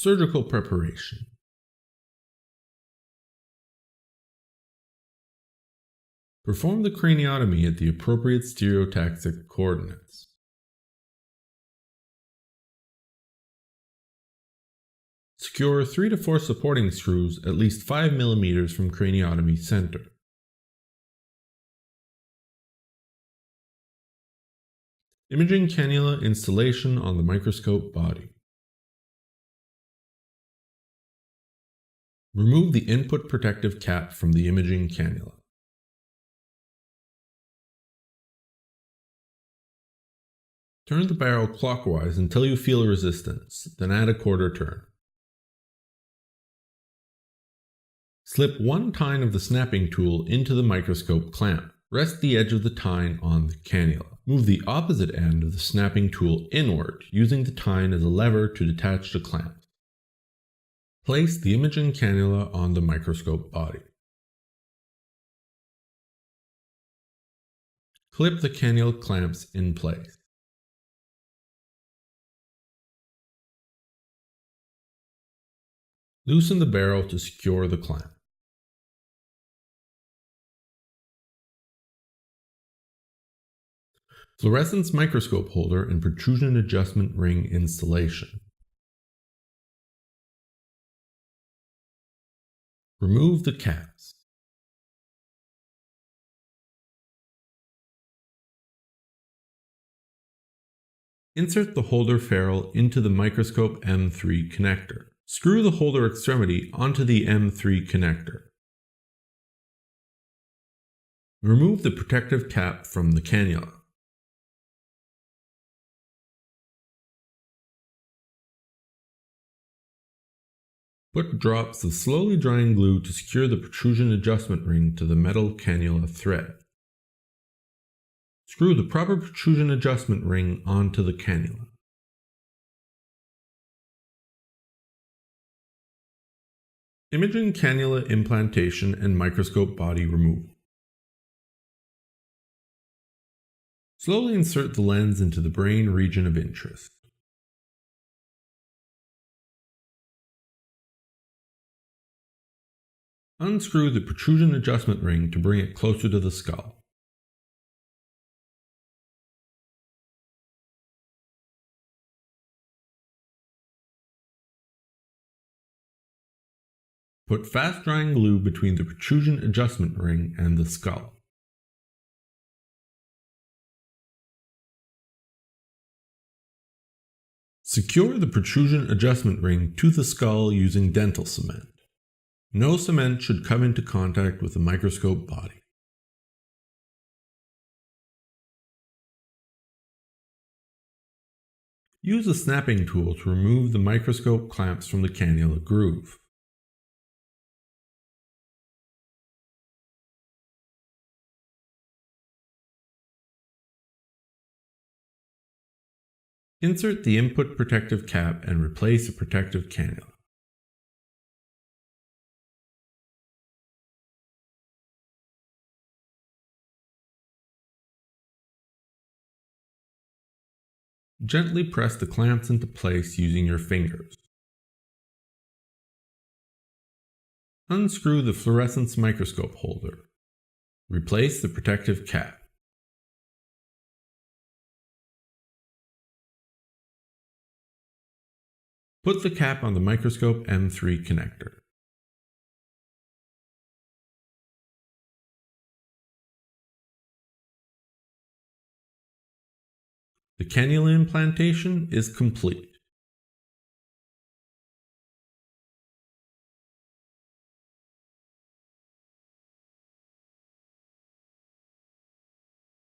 Surgical preparation. Perform the craniotomy at the appropriate stereotaxic coordinates. Secure 3 to 4 supporting screws at least 5 mm from craniotomy center. Imaging cannula installation on the microscope body. Remove the input protective cap from the imaging cannula. Turn the barrel clockwise until you feel resistance, then add a quarter turn. Slip one tine of the snapping tool into the microscope clamp. Rest the edge of the tine on the cannula. Move the opposite end of the snapping tool inward, using the tine as a lever to detach the clamp. Place the imaging cannula on the microscope body. Clip the cannula clamps in place. Loosen the barrel to secure the clamp. Fluorescence microscope holder and protrusion adjustment ring installation. Remove the caps. Insert the holder ferrule into the microscope M3 connector. Screw the holder extremity onto the M3 connector. Remove the protective cap from the cannula. Put drops of slowly drying glue to secure the protrusion adjustment ring to the metal cannula thread. Screw the proper protrusion adjustment ring onto the cannula. Imaging cannula implantation and microscope body removal. Slowly insert the lens into the brain region of interest. Unscrew the protrusion adjustment ring to bring it closer to the skull. Put fast-drying glue between the protrusion adjustment ring and the skull. Secure the protrusion adjustment ring to the skull using dental cement. No cement should come into contact with the microscope body. Use a snapping tool to remove the microscope clamps from the cannula groove. Insert the input protective cap and replace the protective cannula. Gently press the clamps into place using your fingers. Unscrew the fluorescence microscope holder. Replace the protective cap. Put the cap on the microscope M3 connector. The cannula implantation is complete.